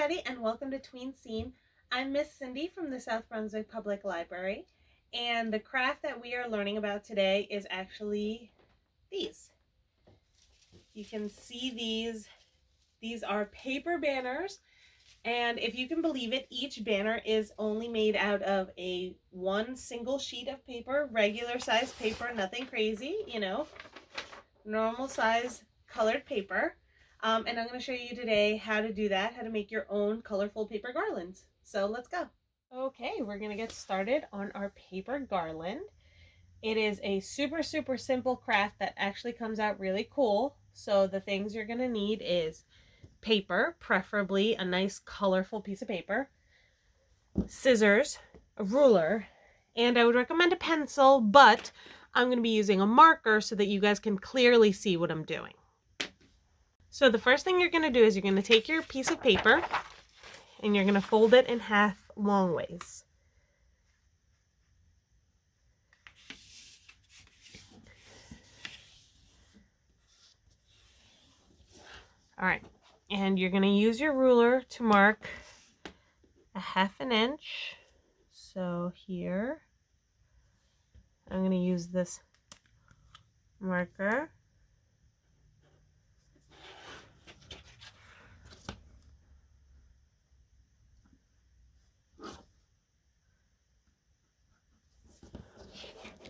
everybody, and welcome to Tween Scene. I'm Miss Cindy from the South Brunswick Public Library, and the craft that we are learning about today is actually these. You can see these. These are paper banners, and if you can believe it, each banner is only made out of one single sheet of paper, regular size paper, nothing crazy, normal size colored paper. And I'm going to show you today how to do that, how to make your own colorful paper garlands. So let's go. Okay, we're going to get started on our paper garland. It is a super simple craft that actually comes out really cool. So the things you're going to need is paper, preferably a nice colorful piece of paper, scissors, a ruler, and I would recommend a pencil, but I'm going to be using a marker so that you guys can clearly see what I'm doing. So the first thing you're going to do is you're going to take your piece of paper and you're going to fold it in half long ways. All right, and you're going to use your ruler to mark a 1/2 inch. So here, I'm going to use this marker.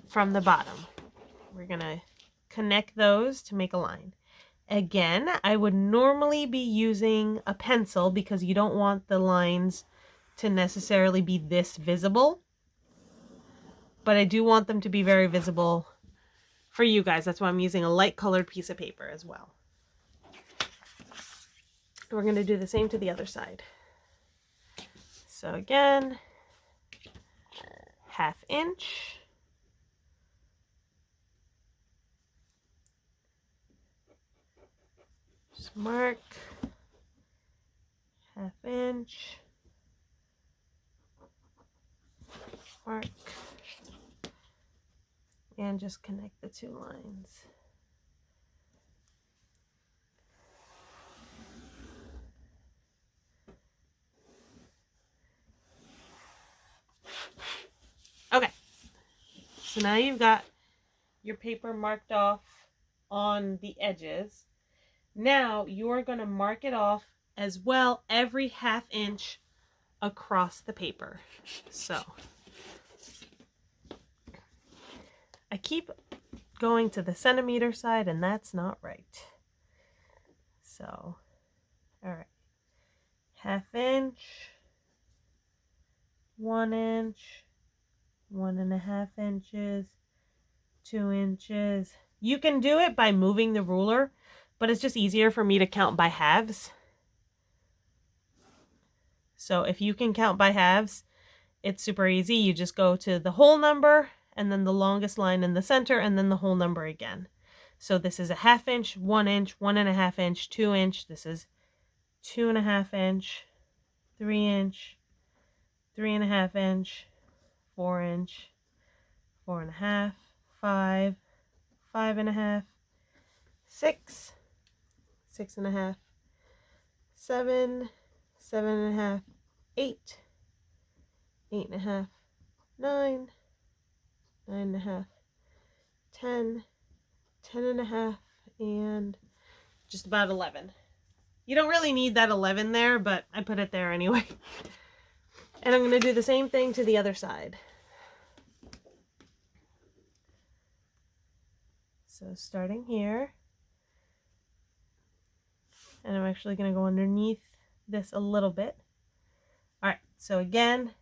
From the bottom, we're going to connect those to make a line. Again, I would normally be using a pencil because you don't want the lines to necessarily be this visible, but I do want them to be very visible for you guys. That's why I'm using a light colored piece of paper as well. We're going to do the same to the other side. So again, 1/2 inch. Just mark 1/2 inch. Mark. And just connect the two lines. Okay, so now you've got your paper marked off on the edges. Now you're going to mark it off as well every 1/2 inch across the paper. So I keep going to the centimeter side and that's not right. So, all right, 1/2 inch, 1 inch, 1.5 inches, 2 inches. You can do it by moving the ruler, but it's just easier for me to count by halves. So if you can count by halves, it's super easy. You just go to the whole number and then the longest line in the center and then the whole number again. So this is a 1/2 inch, 1 inch, 1.5 inch, 2 inch. This is 2.5 inch, 3 inch, 3.5 inch, 4 inch, 4.5, 5, 5.5, 6, 6.5, 7, 7.5, 8, 8.5, 9, 9.5, 10, 10.5, and just about 11. You don't really need that 11 there, but I put it there anyway. And I'm going to do the same thing to the other side. So starting here, and I'm actually going to go underneath this a little bit. All right, so again,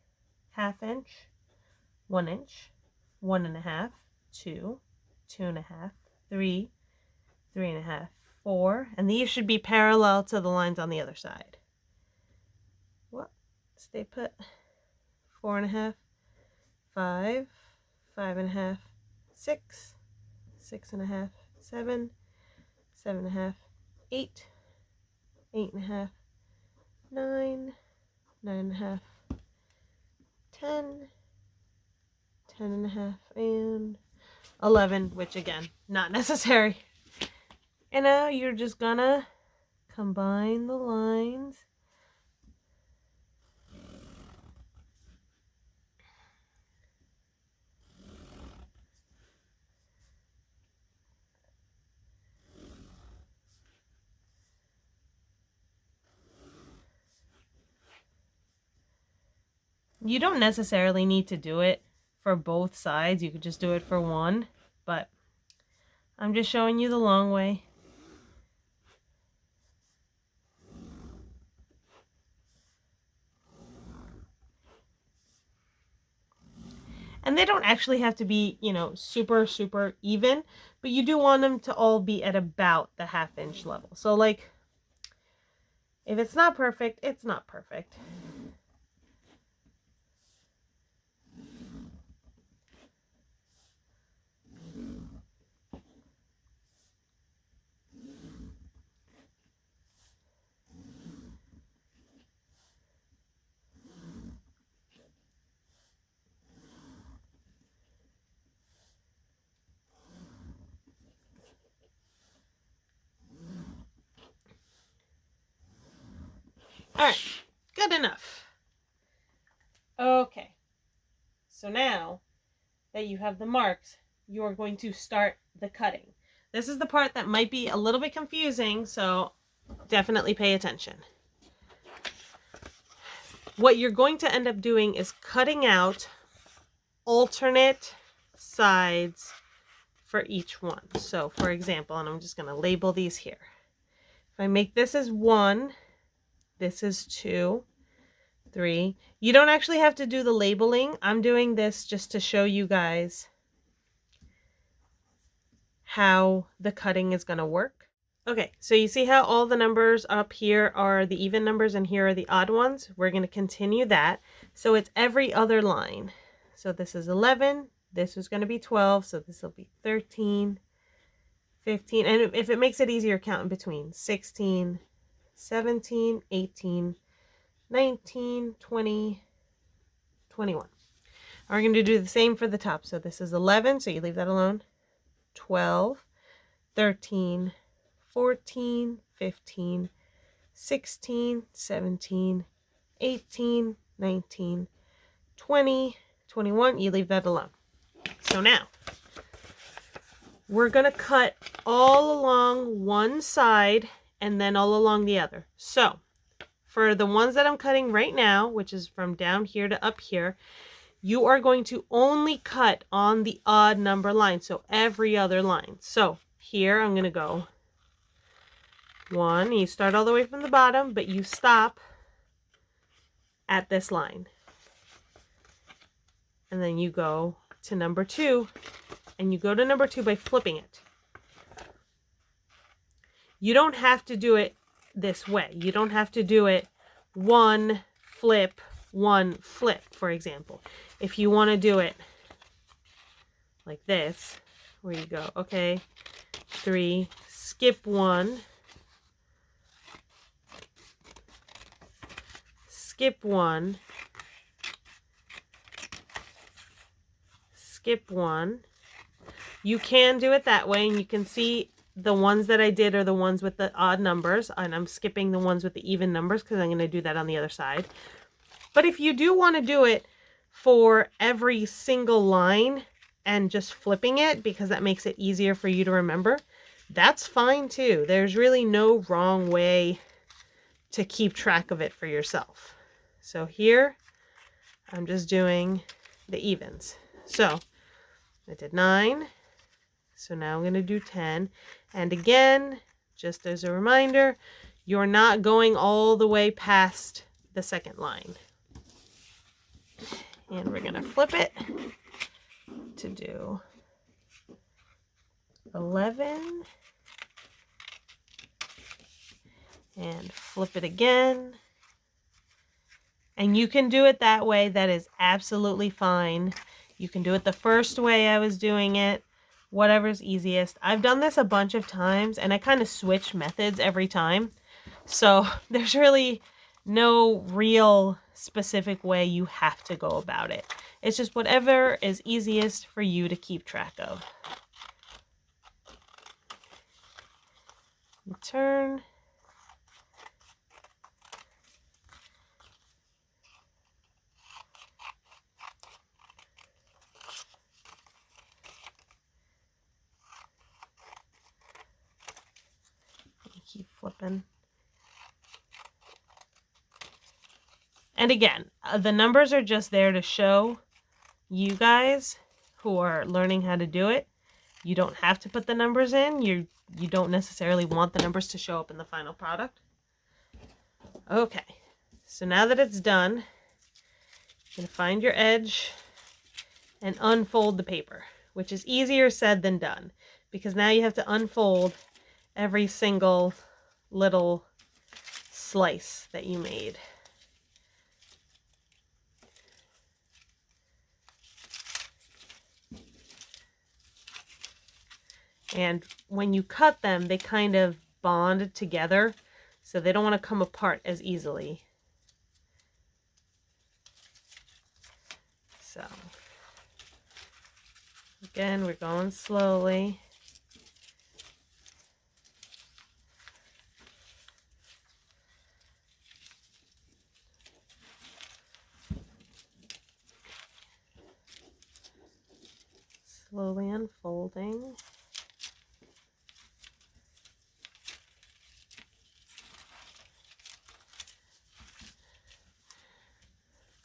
1/2 inch, 1 inch, 1.5, 2, 2.5, 3, 3.5, 4, and these should be parallel to the lines on the other side. What? Stay put. 4.5, 5, 5.5, 6, 6.5, 7, 7.5, 8, 8.5, 9, 9.5, 10, 10.5, and 11, which again, not necessary. And now you're just gonna combine the lines You don't necessarily need to do it for both sides. You could just do it for one, but I'm just showing you the long way. And they don't actually have to be, you know, super, super even, but you do want them to all be at about the 1/2 inch level. So like, if it's not perfect, it's not perfect. All right, good enough. Okay, so now that you have the marks, you're going to start the cutting. This is the part that might be a little bit confusing, so definitely pay attention. What you're going to end up doing is cutting out alternate sides for each one. So for example, and I'm just going to label these here. If I make this as 1, this is 2, 3. You don't actually have to do the labeling. I'm doing this just to show you guys how the cutting is going to work. Okay, so you see how all the numbers up here are the even numbers and here are the odd ones? We're going to continue that. So it's every other line. So this is 11, this is going to be 12, so this will be 13, 15, and if it makes it easier, count in between. 16, 17, 18, 19, 20, 21. We're going to do the same for the top. So this is 11, so you leave that alone. 12, 13, 14, 15, 16, 17, 18, 19, 20, 21. You leave that alone. So now, we're going to cut all along one side and then all along the other. So, for the ones that I'm cutting right now, which is from down here to up here, you are going to only cut on the odd number line, so every other line. So here I'm going to go 1. You start all the way from the bottom, but you stop at this line. And then you go to number 2, and you go to number 2 by flipping it. You don't have to do it this way. You don't have to do it 1 flip, 1 flip, for example. If you want to do it like this, where you go, okay, 3, skip 1, skip 1, skip 1. You can do it that way, and you can see the ones that I did are the ones with the odd numbers, and I'm skipping the ones with the even numbers because I'm going to do that on the other side. But if you do want to do it for every single line and just flipping it because that makes it easier for you to remember, that's fine too. There's really no wrong way to keep track of it for yourself. So here, I'm just doing the evens. So I did 9. So now I'm going to do 10. And again, just as a reminder, you're not going all the way past the second line. And we're going to flip it to do 11. And flip it again. And you can do it that way. That is absolutely fine. You can do it the first way I was doing it. Whatever's easiest. I've done this a bunch of times and I kind of switch methods every time. So there's really no real specific way you have to go about it. It's just whatever is easiest for you to keep track of. Turn. Keep flipping. And again, the numbers are just there to show you guys who are learning how to do it. You don't have to put the numbers in. You don't necessarily want the numbers to show up in the final product. Okay, so now that it's done, you're going to find your edge and unfold the paper, which is easier said than done, because now you have to unfold every single little slice that you made. And when you cut them, they kind of bond together, so they don't want to come apart as easily. So, again, we're going slowly. Slowly unfolding.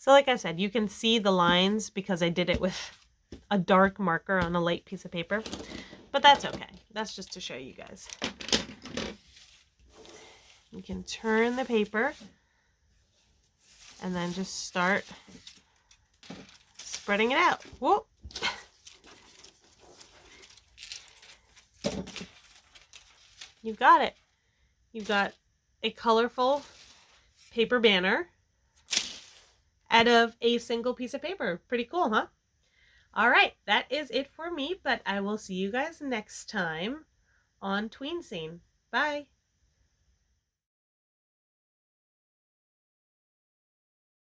So like I said, you can see the lines because I did it with a dark marker on a light piece of paper, but that's okay. That's just to show you guys. You can turn the paper and then just start spreading it out. Whoop! You've got it. You've got a colorful paper banner out of a single piece of paper. Pretty cool, huh? All right, that is it for me, but I will see you guys next time on Tween Scene. Bye.